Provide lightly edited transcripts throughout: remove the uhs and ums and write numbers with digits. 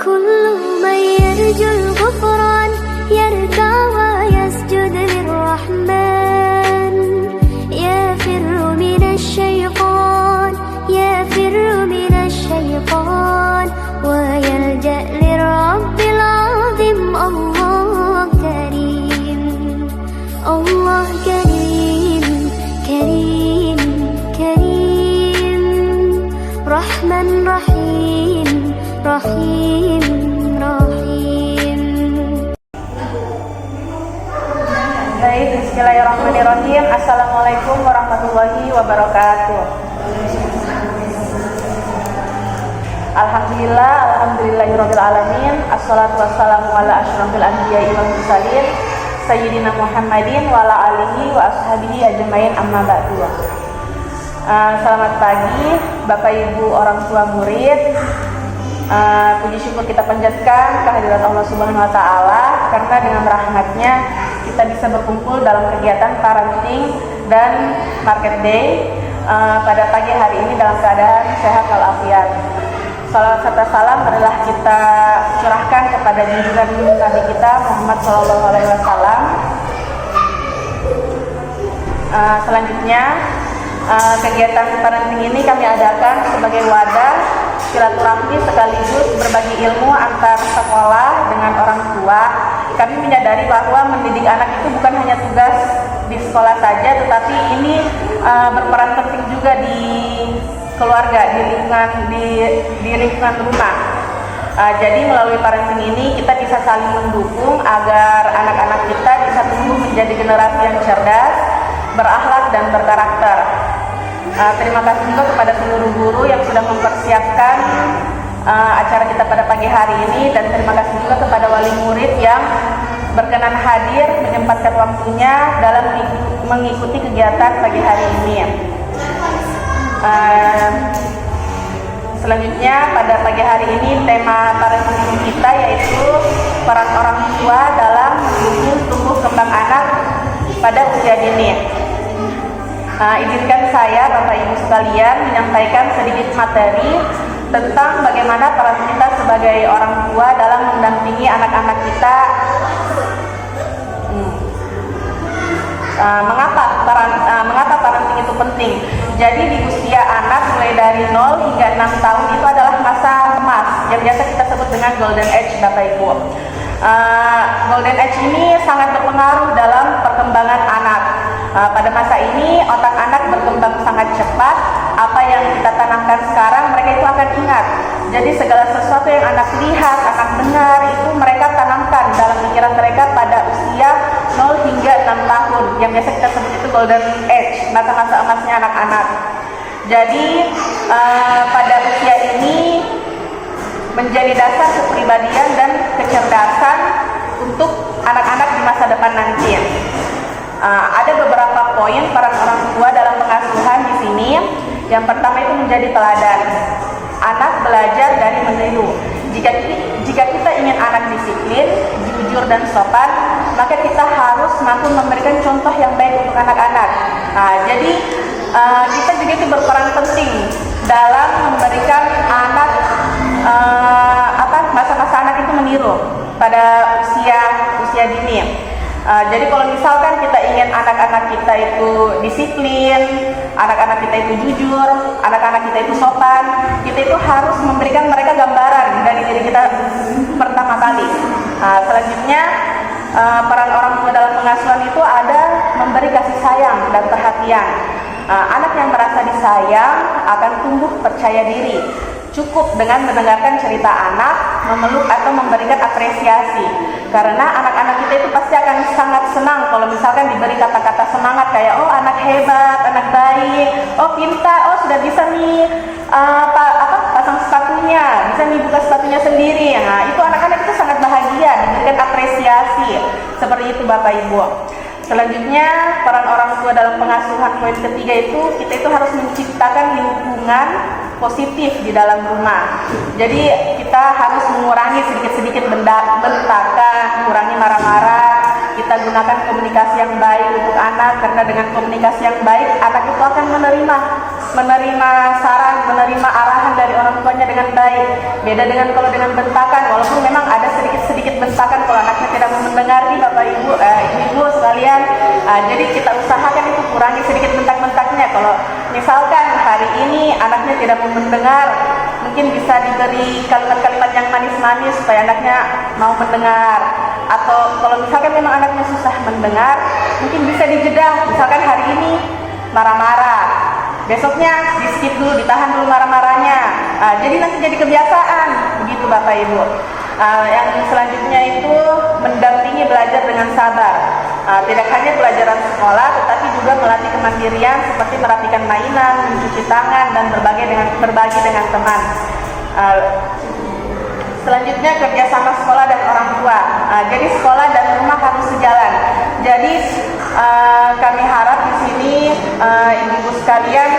وكل من يرجو الغفران يركع ويسجد للرحمن يفر من الشيطان ويلجأ للرب العظيم. الله كريم كريم كريم رحمن رحيم رحيم رحيم. Baik, bismillahirrahmanirrahim. Assalamualaikum warahmatullahi wabarakatuh. Alhamdulillahirabbil alamin. Assalatu wassalamu ala asyrafil anbiya'i wal mursalin sayyidina Muhammadin wa ala alihi wa ashabihi ajmain, amma ba'du. Selamat pagi Bapak Ibu orang tua murid. Puji syukur kita panjatkan kehadirat Allah Subhanahu wa taala karena dengan rahmatnya kita bisa berkumpul dalam kegiatan parenting dan market day pada pagi hari ini dalam keadaan sehat walafiat. Salawat serta salam adalah kita curahkan kepada junjungan Nabi kita Muhammad SAW. Selanjutnya kegiatan parenting ini kami adakan sebagai wadah silaturahmi sekaligus berbagi ilmu antar sekolah dengan orang tua. Kami menyadari bahwa mendidik anak itu bukan hanya tugas di sekolah saja, tetapi ini berperan penting juga di keluarga, di lingkungan rumah. Jadi melalui parenting ini kita bisa saling mendukung agar anak-anak kita bisa tumbuh menjadi generasi yang cerdas, berakhlak dan berkarakter. Terima kasih juga kepada seluruh guru yang sudah mempersiapkan acara kita pada pagi hari ini, dan terima kasih juga kepada wali murid yang berkenan hadir menyempatkan waktunya dalam mengikuti kegiatan pagi hari ini. Selanjutnya pada pagi hari ini tema parenting kita yaitu peran orang tua dalam mendukung tumbuh kembang anak pada usia dini. Izinkan saya Bapak Ibu sekalian menyampaikan sedikit materi tentang bagaimana peran kita sebagai orang tua dalam mendampingi anak-anak kita. Mengapa parenting itu penting? Jadi di usia anak mulai dari 0 hingga 6 tahun itu adalah masa emas yang biasa kita sebut dengan golden age, Bapak Ibu. Golden age ini sangat berpengaruh dalam perkembangan anak. Pada masa ini otak anak berkembang sangat cepat. Apa yang kita tanamkan sekarang mereka itu akan ingat. Jadi segala sesuatu yang anak lihat, anak dengar itu mereka tanamkan dalam pikiran mereka pada usia 0 hingga 6 tahun yang biasa kita sebut itu golden age, masa-masa emasnya anak-anak. Jadi pada usia ini menjadi dasar kepribadian dan kecerdasan untuk anak-anak di masa depan nanti. Ada beberapa poin peran orang tua dalam pengasuhan di sini. Yang pertama itu menjadi teladan. Anak belajar dari meniru. Jika kita ingin anak disiplin, jujur dan sopan, maka kita harus mampu memberikan contoh yang baik untuk anak-anak. Jadi kita juga itu berperan penting dalam memberikan anak masa-masa anak itu meniru pada usia dini. Jadi kalau misalkan kita ingin anak-anak kita itu disiplin, anak-anak kita itu jujur, anak-anak kita itu sopan, kita itu harus memberikan mereka gambaran dari diri kita pertama kali. Selanjutnya peran orang tua dalam pengasuhan itu ada memberi kasih sayang dan perhatian. Anak yang merasa disayang akan tumbuh percaya diri. Cukup dengan mendengarkan cerita anak, memeluk atau memberikan apresiasi. Karena anak-anak kita itu pasti akan sangat senang kalau misalkan diberi kata-kata semangat kayak oh anak hebat, anak baik, oh pintar, oh sudah bisa nih pasang sepatunya, bisa nih buka sepatunya sendiri. Nah, itu anak-anak itu sangat bahagia diberikan apresiasi. Seperti itu Bapak Ibu. Selanjutnya peran orang tua dalam pengasuhan poin ketiga itu kita itu harus menciptakan lingkungan positif di dalam rumah. Jadi kita harus mengurangi sedikit-sedikit bentakan, kurangi marah-marah. Kita gunakan komunikasi yang baik untuk anak. anak, karena dengan komunikasi yang baik anak itu akan menerima saran, menerima arahan dari orang tuanya dengan baik. Beda dengan kalau dengan bentakan, walaupun memang ada sedikit bentakan kalau anaknya tidak mau mendengar nih Bapak Ibu, Ibu sekalian. Jadi kita usahakan itu kurangi sedikit bentak-bentaknya. Kalau misalkan hari ini anaknya tidak mau mendengar, mungkin bisa diberi kalimat-kalimat yang manis-manis supaya anaknya mau mendengar. Atau kalau misalkan memang anaknya susah mendengar, mungkin bisa dijeda. Misalkan hari ini marah-marah, besoknya di skip dulu, ditahan dulu marah-marahnya. Jadi nanti jadi kebiasaan, begitu Bapak Ibu. Yang selanjutnya itu mendampingi belajar dengan sabar. Tidak hanya pelajaran sekolah, tetapi juga melatih kemandirian seperti merapikan mainan, mencuci tangan, dan berbagi dengan teman. Selanjutnya kerjasama sekolah dan orang tua. Jadi sekolah dan rumah harus sejalan. Jadi kami harap di sini ibu-ibu sekalian,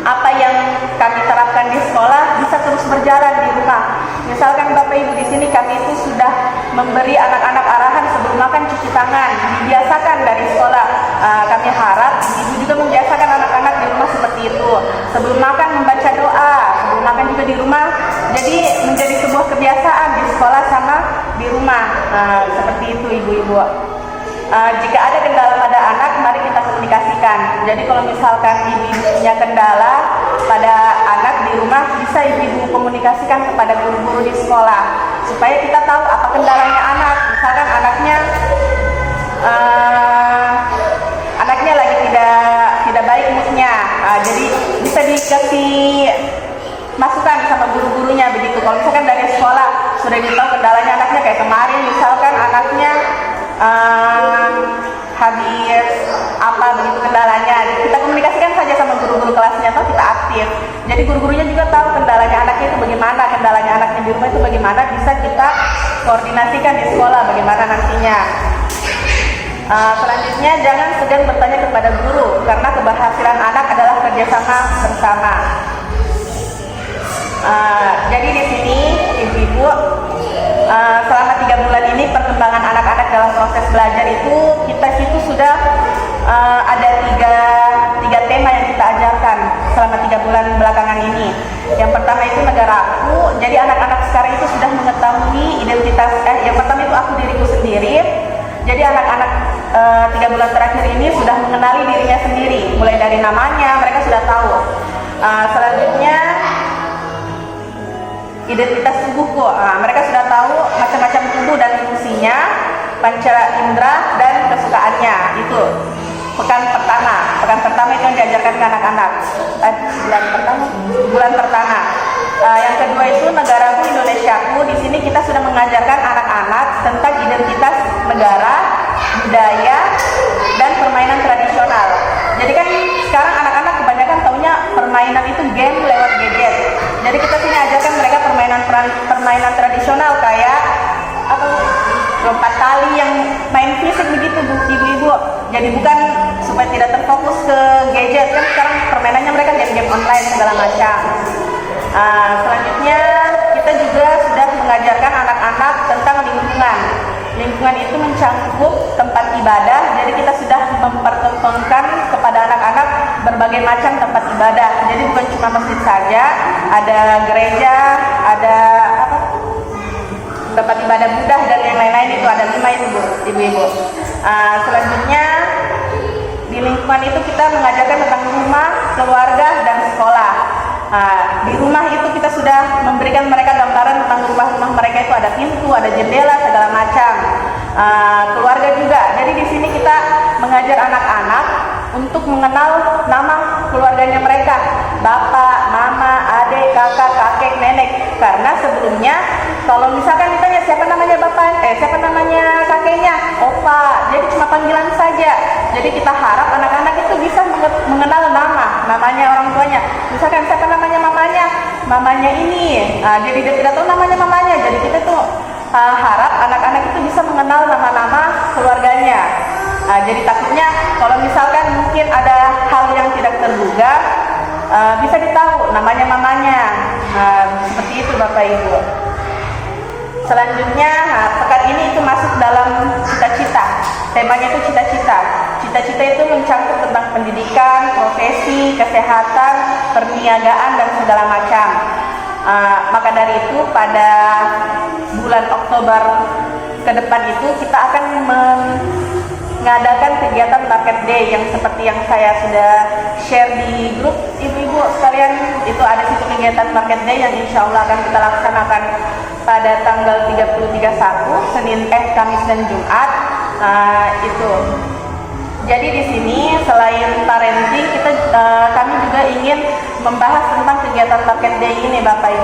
apa yang kami terapkan di sekolah bisa terus berjalan di rumah. Misalkan Bapak Ibu di sini kami itu sudah memberi anak-anak arahan sebelum makan cuci tangan, dibiasakan dari sekolah. Kami harap ibu juga membiasakan anak-anak di rumah seperti itu. Sebelum makan membaca doa, sebelum makan juga di rumah. Jadi menjadi sebuah kebiasaan di sekolah sama di rumah. Seperti itu ibu-ibu. Jika ada kendala pada anak, mari kita komunikasikan. Jadi kalau misalkan ibu punya kendala pada anak di rumah, bisa ibu komunikasikan kepada guru-guru di sekolah supaya kita tahu apa kendalanya anak. Misalkan anaknya lagi tidak baik moodnya, jadi bisa dikasih masukan sama guru-gurunya begitu. Kalau misalkan dari sekolah sudah ditahu kendalanya anaknya, kayak kemarin misalkan anaknya habis apa begitu kendalanya, kita komunikasikan saja sama guru-guru kelasnya atau kita aktif. Jadi guru-gurunya juga tahu kendalanya anaknya itu bagaimana, kendalanya anaknya di rumah itu bagaimana, bisa kita koordinasikan di sekolah bagaimana nantinya. Selanjutnya jangan segan bertanya kepada guru, karena keberhasilan anak adalah kerjasama bersama. Jadi di sini ibu-ibu, selama 3 bulan ini perkembangan anak-anak dalam proses belajar itu kita situ sudah ada tiga tema yang kita ajarkan selama 3 bulan belakangan ini. Yang pertama itu negara aku. Jadi anak-anak sekarang itu sudah mengetahui identitas. Yang pertama itu aku diriku sendiri. Jadi anak-anak 3 bulan terakhir ini sudah mengenali dirinya sendiri. Mulai dari namanya mereka sudah tahu. Selanjutnya identitas tubuhku. Mereka sudah tahu macam-macam tubuh dan fungsinya, panca indera dan kesukaannya. Itu pekan pertama itu yang diajarkan ke anak-anak. Bulan pertama. Yang kedua itu negaraku Indonesiaku. Di sini kita sudah mengajarkan anak-anak tentang identitas negara, budaya, dan permainan tradisional. Jadi kan sekarang anak-anak kebanyakan taunya permainan itu game lewat gadget. Jadi kita sini ajarkan mereka permainan tradisional kayak lompat tali yang main fisik begitu ibu-ibu. Jadi bukan supaya tidak terfokus ke gadget, kan sekarang permainannya mereka game-game online segala macam. Selanjutnya kita juga sudah mengajarkan anak-anak tentang lingkungan. Lingkungan itu mencakup tempat ibadah, jadi kita sudah mempertontonkan kepada anak-anak berbagai macam tempat ibadah. Jadi bukan cuma masjid saja, ada gereja, ada tempat ibadah Buddha dan yang lain-lain, itu ada 5 itu ibu-ibu. Selanjutnya di lingkungan itu kita mengajarkan tentang rumah, keluarga, dan sekolah. Di rumah itu kita sudah memberikan mereka gambaran tentang rumah-rumah mereka itu ada pintu, ada jendela, segala macam. Keluarga juga. Jadi di sini kita mengajar anak-anak untuk mengenal nama keluarganya mereka, bapak, mama, adik, kakak, kakek, nenek. Karena sebelumnya kalau misalkan ditanya siapa namanya siapa namanya kakeknya, opa. Jadi cuma panggilan saja. Jadi kita harap anak-anak itu bisa mengenal namanya orang tuanya. Misalkan siapa namanya mamanya ini. Jadi dia tidak tahu namanya mamanya. Jadi kita tuh harap anak-anak itu bisa mengenal nama-nama keluarganya. Jadi takutnya kalau misalkan mungkin ada hal yang tidak terduga, bisa ditahu namanya mamanya. Seperti itu Bapak Ibu. Selanjutnya pekan ini itu masuk dalam cita-cita. Temanya itu cita-cita. cita-cita itu mencakup tentang pendidikan, profesi, kesehatan, perniagaan, dan segala macam. Maka dari itu pada bulan Oktober ke depan itu kita akan mengadakan kegiatan Market Day yang seperti yang saya sudah share di grup ibu-ibu sekalian. Itu ada situ kegiatan Market Day yang insya Allah akan kita laksanakan pada tanggal 30-31 Kamis dan Jumat. Itu. Jadi di sini selain parenting kami juga ingin membahas tentang kegiatan Market Day ini, Bapak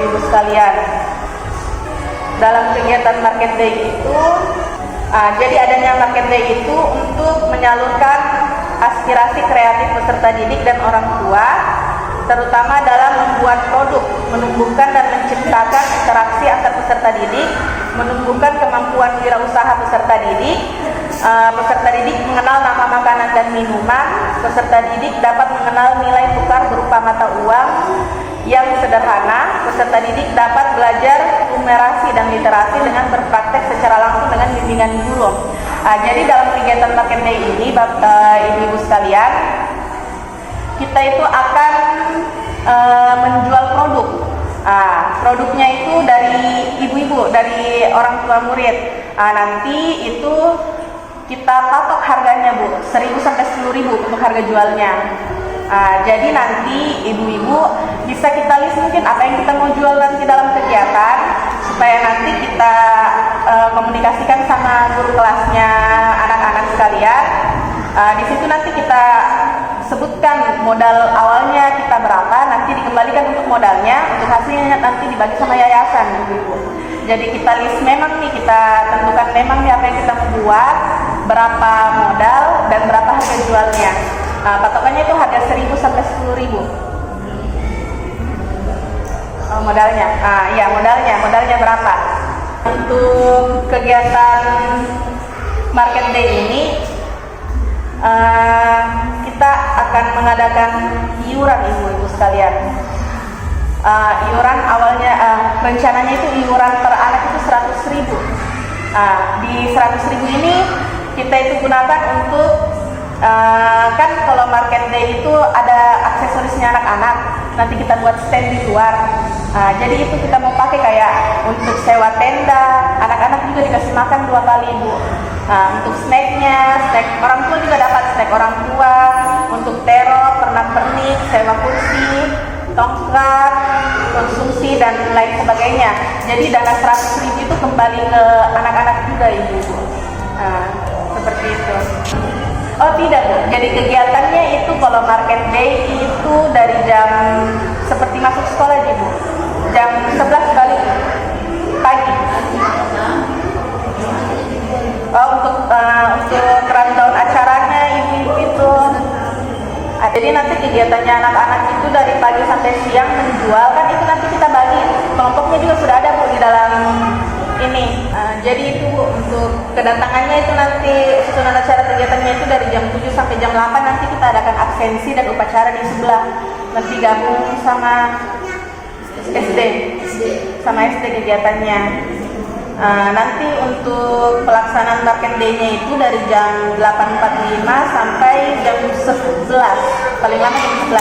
Ibu sekalian. Dalam kegiatan Market Day itu, jadi adanya Market Day itu untuk menyalurkan aspirasi kreatif peserta didik dan orang tua, terutama dalam membuat produk, menumbuhkan dan menciptakan interaksi antar peserta didik, menumbuhkan kemampuan wirausaha peserta didik. Peserta didik mengenal nama makanan dan minuman. Peserta didik dapat mengenal nilai tukar berupa mata uang yang sederhana. Peserta didik dapat belajar numerasi dan literasi dengan berpraktek secara langsung dengan bimbingan guru. Jadi dalam kegiatan Market Day ini, ibu-ibu sekalian, kita itu akan menjual produk. Produknya itu dari ibu-ibu, dari orang tua murid. Nanti itu kita patok harganya, Bu, 1.000 sampai 10.000 untuk harga jualnya. Jadi nanti ibu-ibu bisa kita list mungkin apa yang kita mau jual nanti dalam kegiatan, supaya nanti kita komunikasikan sama guru kelasnya anak-anak sekalian. Di situ nanti kita sebutkan modal awalnya kita berapa, nanti dikembalikan untuk modalnya, untuk hasilnya nanti dibagi sama yayasan, ibu-ibu. Jadi kita list memang nih, kita tentukan memang nih apa yang kita mau buat, berapa modal dan berapa harga jualnya. Patokannya itu harga 1.000 sampai 10.000. Modalnya, iya modalnya berapa? Untuk kegiatan Market Day ini kita akan mengadakan iuran, ibu-ibu sekalian. Iuran awalnya rencananya itu iuran per anak itu 100.000. Di 100.000 ini kita itu gunakan untuk kan kalau Market Day itu ada aksesorisnya anak-anak, nanti kita buat stand di luar. Jadi itu kita mau pakai kayak untuk sewa tenda, anak-anak juga dikasih makan 2 kali, Bu. Untuk snacknya, snack orang tua juga dapat snack orang tua, untuk terop, pernak-pernik, sewa kursi, tongkat, konsumsi dan lain sebagainya. Jadi dana 100.000 itu kembali ke anak-anak juga, Ibu. Seperti itu. Oh tidak, Bu. Jadi kegiatannya itu kalau Market Day itu dari jam seperti masuk sekolah, Ibu. Jam 11 balik pagi. Oh, untuk rundown acaranya ibu-ibu itu. Jadi nanti kegiatannya anak-anak itu dari pagi sampai siang menjual, kan itu nanti kita bagi. Kelompoknya juga sudah ada, Bu, di dalam ini. Jadi itu, Bu, untuk kedatangannya itu nanti susunan acara kegiatannya itu dari jam 7 sampai jam 8 nanti kita adakan absensi dan upacara di sebelah. Nanti gabung sama SD kegiatannya. Nanti untuk pelaksanaan Market Day-nya itu dari jam 8.45 sampai jam 11, paling lama jam 11.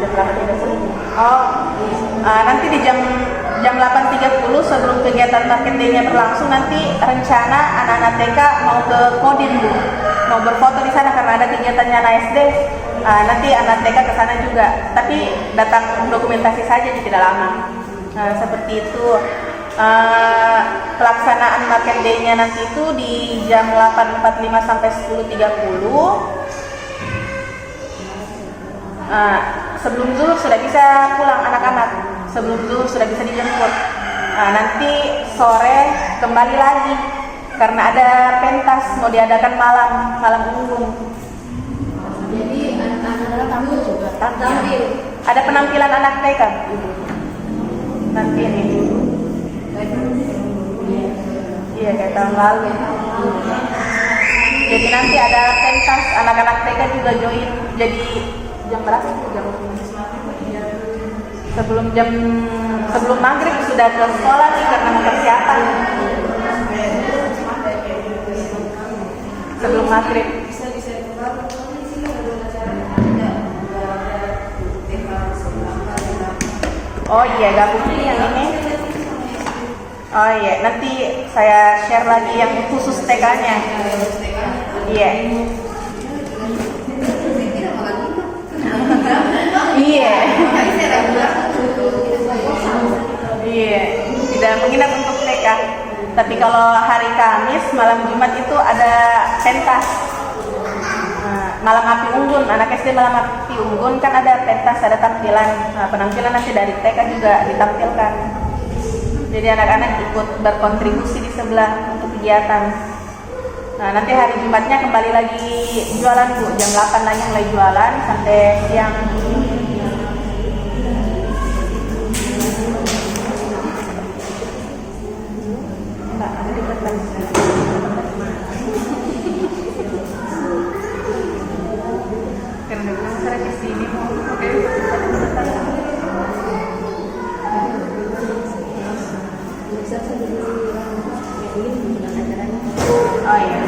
Jam 8.30. Nanti di jam 8.30 sebelum kegiatan Market Day-nya berlangsung, nanti rencana anak-anak TK mau ke Kodim, Bu, mau berfoto di sana karena ada kegiatannya anak SD. Nanti anak TK ke sana juga, tapi datang dokumentasi saja, tidak lama. Seperti itu. Pelaksanaan Market Day-nya nanti itu di jam 8.45 sampai 10.30. Sebelum zuhur sudah bisa pulang anak-anak, sebelum zuhur sudah bisa dijemput. Nanti sore kembali lagi karena ada pentas mau diadakan malam umum. Jadi anak-anak tampil juga. Tampil. Ada penampilan anak TK, Ibu. Nanti ini. Iya, kayak tahun lalu. Jadi nanti ada pentas anak-anak TK juga join. Jadi jam berapa? Sebelum maghrib sudah ke sekolah nih karena mau persiapan. sebelum maghrib. bisa keluar di sini ada acara ada TK sebelah. Oh iya, gabung yang ini. Oh iya, nanti saya share lagi yang khusus TK-nya. Iya. Iya. Iya, tidak menginap untuk TK. Tapi kalau hari Kamis, malam Jumat itu ada pentas. Malam Api Unggun, anak SD Malam Api Unggun kan ada pentas, ada tampilan. Nah, penampilan nanti dari TK juga ditampilkan. Jadi anak-anak ikut berkontribusi di sebelah untuk kegiatan. Nah, nanti hari Jumatnya kembali lagi jualan Bu, jam 8 lagi mulai jualan sampai siang. Enggak, ada di kertas. Karena bilang saya ke sini mau pakai oh iya.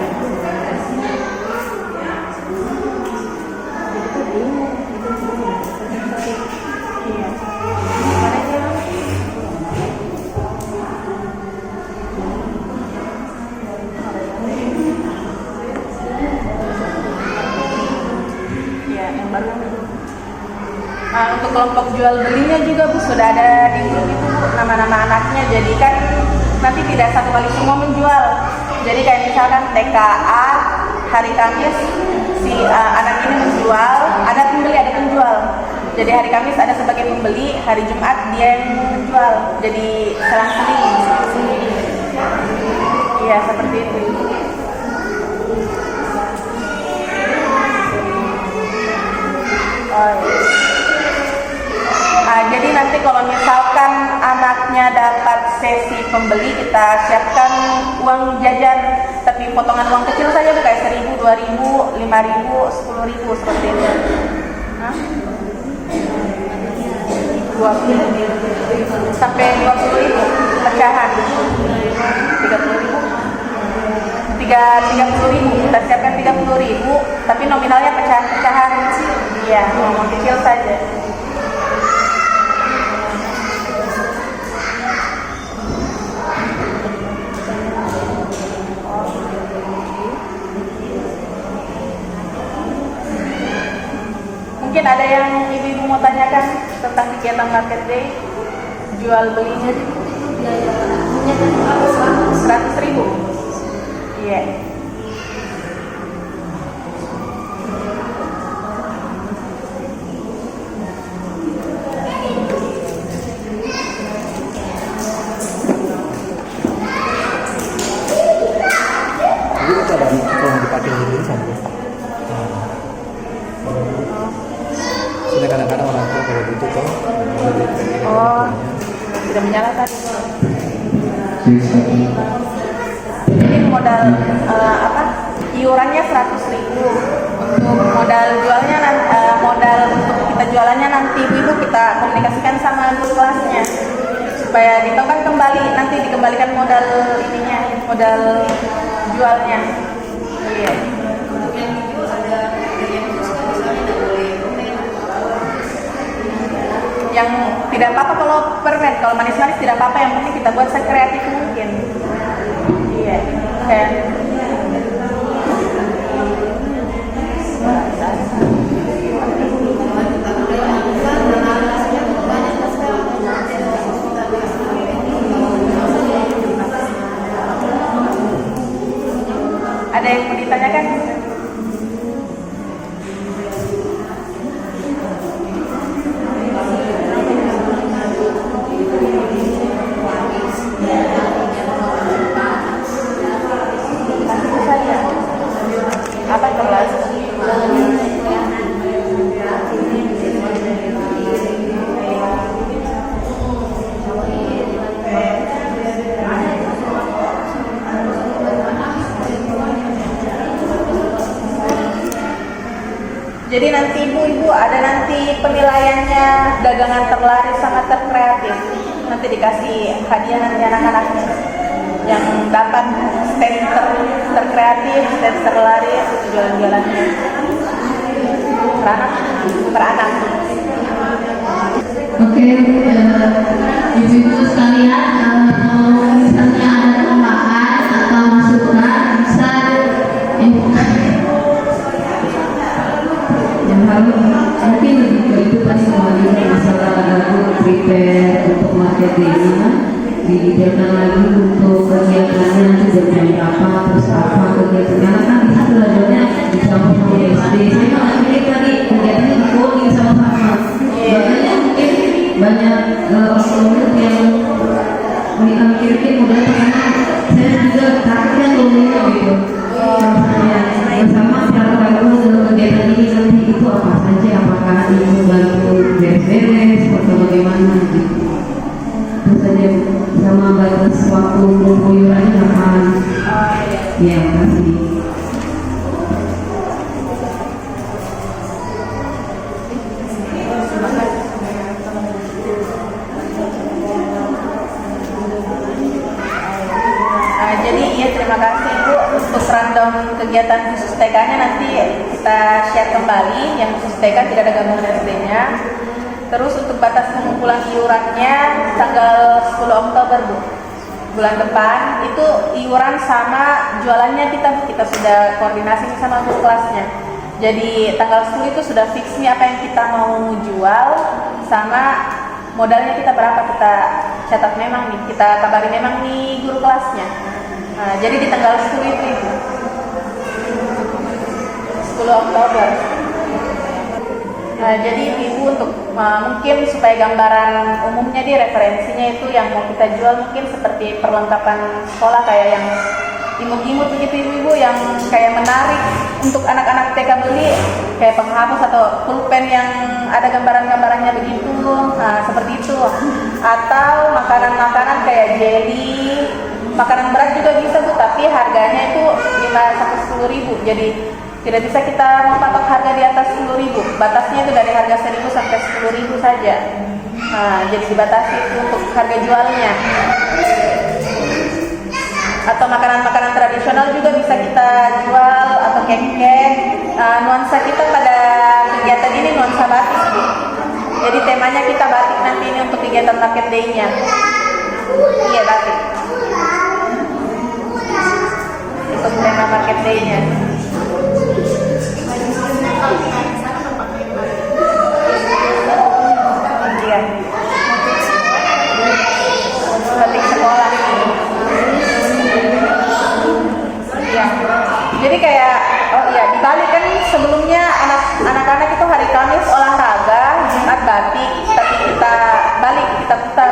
Nah, untuk kelompok jual belinya juga Bu sudah ada di grup itu Bu, nama-nama anaknya. Jadi kan nanti tidak satu kali semua menjual. Jadi kayak misalkan TKA hari Kamis si anak ini menjual, ada pembeli ada penjual. Jadi hari Kamis ada sebagai pembeli, hari Jumat dia yang menjual. Jadi selang-seling. Iya seperti itu. Oh, iya. Jadi nanti kalau misalkan anaknya dapat sesi pembeli, kita siapkan uang jajan, tapi potongan uang kecil saja Bu, kayak 1.000, 2.000, 5.000, 10.000 seperti itu. Hah? 20 sampai 20.000 pecahan, 30.000, 30.000 kita siapkan 30.000, tapi nominalnya pecahan-pecahan. Iya, uang kecil saja. Mungkin ada yang ibu-ibu mau tanyakan tentang kegiatan market day, jual belinya 100.000. Iya. Jadi itu ada kalau dipakai ini sampai. Sudah kadang-kadang orang tua kalau gitu tuh. Oh, tidak menyala tadi. Ini modal iurannya 100.000. Untuk modal jualnya modal untuk kita jualannya nanti ibu kita komunikasikan sama guru kelasnya supaya ditokan kembali, nanti dikembalikan modal ininya, modal jualnya. Iya. Yang tidak apa-apa kalau permen, kalau manis-manis tidak apa-apa, yang penting kita buat sekreatif mungkin. Iya, kayak ada yang mau ditanyakan? Apa kelas? Jadi nanti ibu-ibu ada nanti penilaiannya dagangan terlaris sama terkreatif. Nanti dikasih hadiah nanti anak-anaknya. yang dapat stand terkreatif, stand terlaris, jualan-jualannya per anak. Oke, ibu-ibu sekalian, kalau misalnya ada tambahan atau masukan bisa yang harus mungkin itu tadi kembali ke masalah lagu prepare untuk marketing didetailkan lagi untuk kegiatannya nanti jam berapa, terus apa kegiatannya, karena kan bisa belajarnya bisa sama SD. Saya malah pilih tadi kegiatannya di coding sama-sama, makanya mungkin banyak orang yang mikir-mikir modal karena saya juga takutnya ngomongnya gitu. Bersama secara lagu dalam kegiatan ini nanti itu apa saja, apakah itu bantu beres-beres atau bagaimana gitu. Terus saja sama batas waktu keluyurannya kapan? Ya, kasih. Jadi iya, terima kasih Ibu untuk rundown kegiatan khusus TK-nya, nanti kita share kembali. Yang khusus TK tidak ada gabungan SD-nya. Terus untuk batas pengumpulan iurannya tanggal 10 Oktober Bu, bulan depan itu iuran sama jualannya kita sudah koordinasi sama guru kelasnya. Jadi tanggal 10 itu sudah fix nih apa yang kita mau jual, sama modalnya kita berapa kita catat memang nih, kita kabari memang nih guru kelasnya. Nah, jadi di tanggal 10 itu 10 Oktober. Nah, jadi Ibu untuk mungkin supaya gambaran umumnya di referensinya itu yang mau kita jual mungkin seperti perlengkapan sekolah kayak yang imut-imut begitu Ibu, yang kayak menarik untuk anak-anak TK beli, kayak penghapus atau pulpen yang ada gambaran-gambarannya begitu, nah seperti itu. Atau makanan-makanan kayak jelly, makanan berat juga bisa Bu, tapi harganya itu 5-10 ribu. Jadi tidak bisa kita mematok harga di atas 10.000. Batasnya itu dari harga 1.000 sampai 10.000 saja. Nah, jadi dibatasi itu untuk harga jualnya. Atau makanan-makanan tradisional juga bisa kita jual, atau kek-kek. Nuansa kita pada kegiatan ini nuansa batik Bu. Jadi temanya kita batik nanti ini untuk kegiatan market day-nya. Iya, batik. Untuk tema market day-nya. Iya. Batik sekolah. Iya. Jadi kayak di Bali kan sebelumnya anak-anak itu hari Kamis olahraga, Jumat batik, tapi kita balik, kita putar.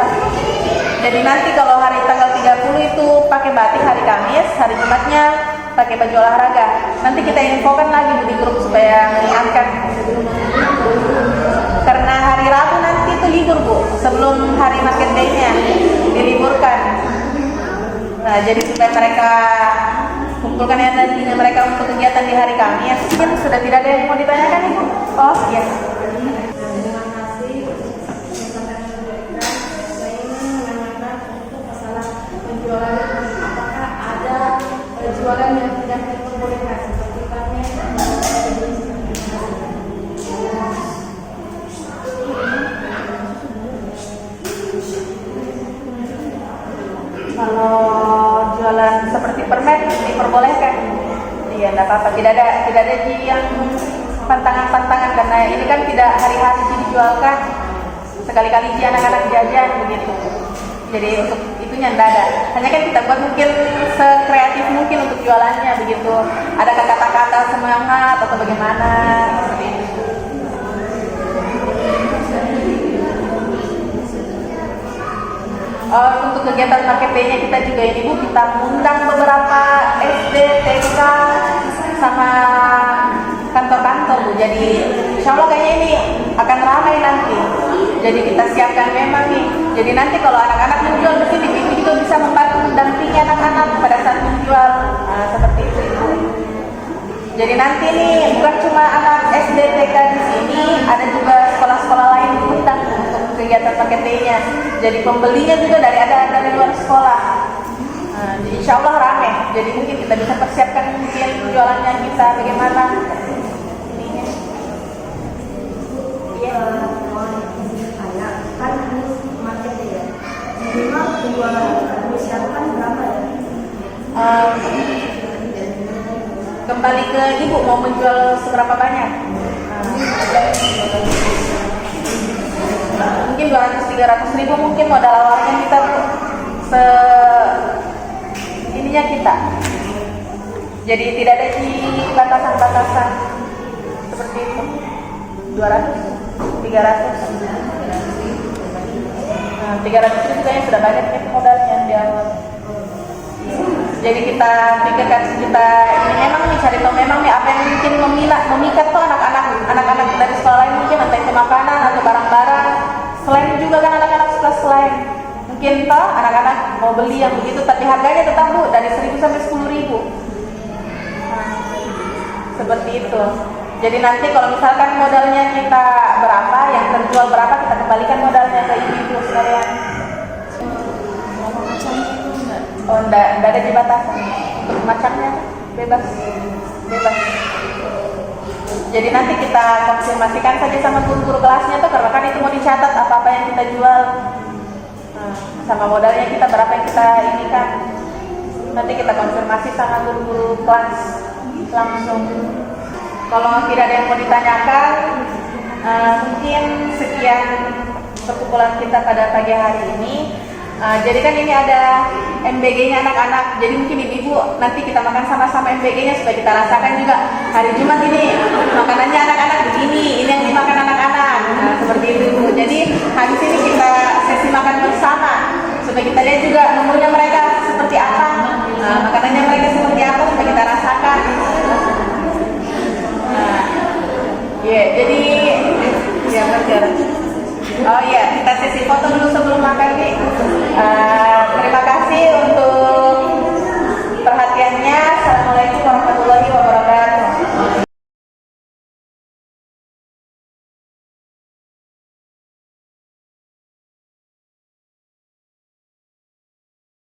Jadi nanti kalau hari tanggal 30 itu pakai batik hari Kamis, hari Jumatnya pakai baju olahraga. Nanti kita infokan lagi di grup supaya mengingatkan. Karena hari Rabu nanti itu libur Bu, sebelum hari market day-nya diliburkan. Nah, jadi supaya mereka kumpulkan energinya mereka untuk kegiatan di hari Kamis. Mungkin sudah tidak ada yang mau ditanyakan Ibu? Oh iya. Terima kasih disampaikan dari Iqram. Saya ingin menanyakan untuk masalah penjualan, apakah ada jualan yang tidak diperbolehkan seperti panen Kalau jualan seperti permen diperbolehkan. Iya, tidak apa-apa. Tidak ada yang pantangan-pantangan, karena ini kan tidak hari-hari dijualkan. Sekali-kali anak-anak jajan begitu. Jadi untuk itunya tidak ada. Hanya kan kita buat mungkin sekreatif mungkin untuk jualannya begitu. Ada kata-kata semangat atau bagaimana seperti itu. Untuk kegiatan market day-nya kita juga ini Bu, kita undang beberapa SD, TK sama kantor-kantor Bu. Jadi insya Allah kayaknya ini akan ramai nanti. Jadi kita siapkan memang nih. Jadi nanti kalau anak-anak menjual di sini, Ibu juga bisa membantu mendampingi anak-anak pada saat menjual. Nah, seperti itu Ibu. Jadi nanti nih bukan cuma anak SD, TK di sini, ada juga sekolah-sekolah lain diundang untuk kegiatan market day-nya. Jadi pembelinya juga dari luar sekolah. Insya Allah rame, jadi mungkin kita bisa persiapkan mungkin jualannya kita bagaimana ininya. Iya. Kan harus market ya. Minimal penjualan misalkan berapa ya? Kembali ke ibu mau menjual seberapa banyak? Mungkin 200-300 ribu mungkin modal awalnya kita ininya kita. Jadi tidak ada di batasan-batasan seperti itu. 200, 300. 300 itu kayaknya sudah banyak itu modalnya di awal. Jadi kita pikirkan kita ini memang nih cari tahu memang nih apa yang mungkin memikat tuh anak-anak dari sekolah lain mungkin entah itu makanan atau barang-barang. Selain juga kan anak-anak suka selain mungkin toh anak-anak mau beli yang begitu tapi harganya tetap Bu dari 1.000 sampai 10.000. Seperti itu. Jadi nanti kalau misalkan modalnya kita berapa, yang terjual berapa kita kembalikan modalnya ke ibu-ibu sekalian. Oh, enggak ada di batasan. Untuk macamnya bebas. Jadi nanti kita konfirmasikan saja sama guru-guru kelasnya tuh karena kan itu mau dicatat apa-apa yang kita jual. Sama modalnya kita berapa yang kita ini kan. Nanti kita konfirmasi sama guru-guru kelas langsung. Kalau tidak ada yang mau ditanyakan, mungkin sekian perkumpulan kita pada pagi hari ini. Jadi kan ini ada MBG-nya anak-anak, jadi mungkin ibu-ibu nanti kita makan sama-sama MBG-nya supaya kita rasakan juga hari Jumat ini makanannya anak-anak begini, ini yang dimakan